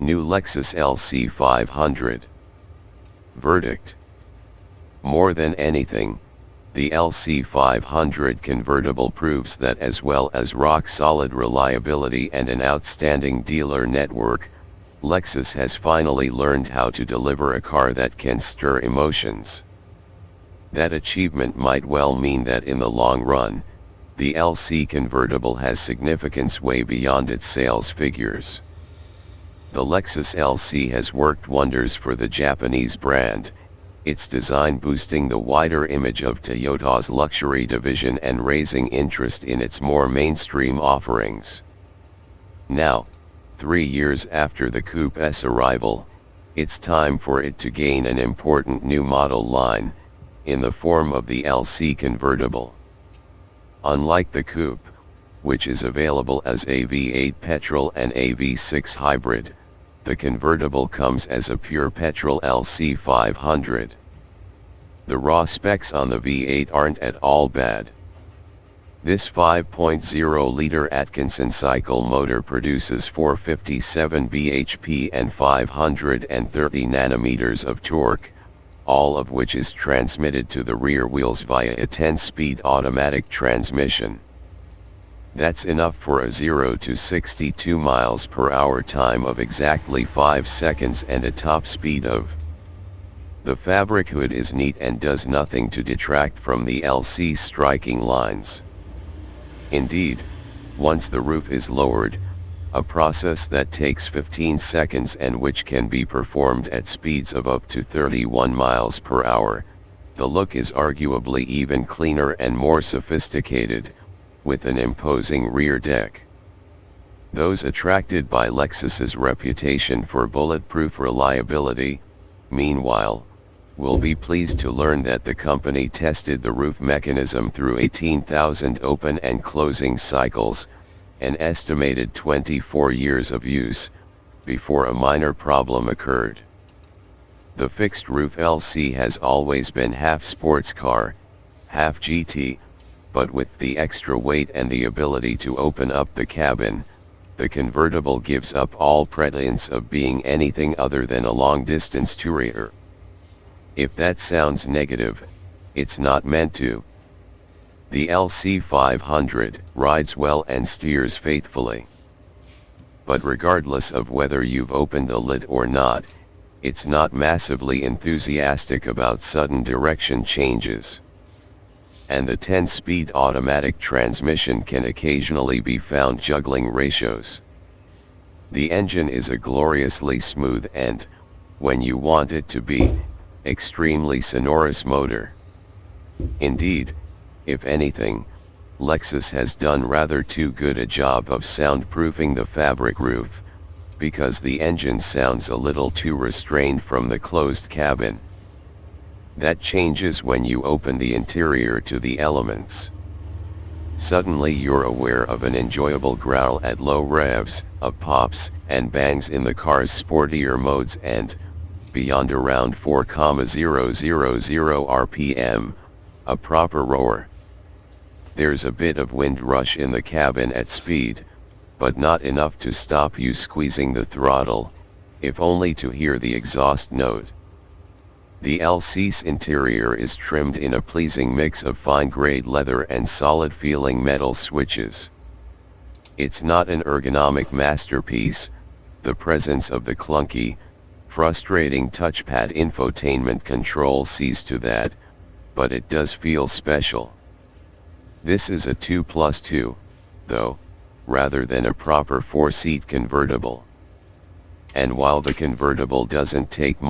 New Lexus LC 500. Verdict. More than anything, the LC 500 convertible proves that as well as rock-solid reliability and an outstanding dealer network, Lexus has finally learned how to deliver a car that can stir emotions. That achievement might well mean that in the long run, the LC convertible has significance way beyond its sales figures. The Lexus LC has worked wonders for the Japanese brand, its design boosting the wider image of Toyota's luxury division and raising interest in its more mainstream offerings. Now, 3 years after the Coupe's arrival, it's time for it to gain an important new model line, in the form of the LC convertible. Unlike the Coupe, which is available as a V8 petrol and a V6 hybrid, the convertible comes as a pure petrol LC 500. The raw specs on the V8 aren't at all bad. This 5.0-liter Atkinson cycle motor produces 457 bhp and 530 Nm of torque, all of which is transmitted to the rear wheels via a 10-speed automatic transmission. That's enough for a 0 to 62 miles per hour time of exactly 5 seconds and a top speed of. The fabric hood is neat and does nothing to detract from the LC's striking lines. Indeed, once the roof is lowered, a process that takes 15 seconds and which can be performed at speeds of up to 31 miles per hour, the look is arguably even cleaner and more sophisticated, with an imposing rear deck. Those attracted by Lexus's reputation for bulletproof reliability, meanwhile, will be pleased to learn that the company tested the roof mechanism through 18,000 open and closing cycles, an estimated 24 years of use, before a minor problem occurred. The fixed roof LC has always been half sports car, half GT, but with the extra weight and the ability to open up the cabin, the convertible gives up all pretense of being anything other than a long-distance tourer. If that sounds negative, it's not meant to. The LC 500 rides well and steers faithfully. But regardless of whether you've opened the lid or not, it's not massively enthusiastic about sudden direction changes. And the 10-speed automatic transmission can occasionally be found juggling ratios. The engine is a gloriously smooth and, when you want it to be, extremely sonorous motor. Indeed, if anything, Lexus has done rather too good a job of soundproofing the fabric roof, because the engine sounds a little too restrained from the closed cabin. That changes when you open the interior to the elements. Suddenly you're aware of an enjoyable growl at low revs, of pops and bangs in the car's sportier modes and, beyond around 4,000 RPM, a proper roar. There's a bit of wind rush in the cabin at speed, but not enough to stop you squeezing the throttle, if only to hear the exhaust note. The LC's interior is trimmed in a pleasing mix of fine-grade leather and solid-feeling metal switches. It's not an ergonomic masterpiece, the presence of the clunky, frustrating touchpad infotainment control sees to that, but it does feel special. This is a 2+2, though, rather than a proper 4-seat convertible. And while the convertible doesn't take much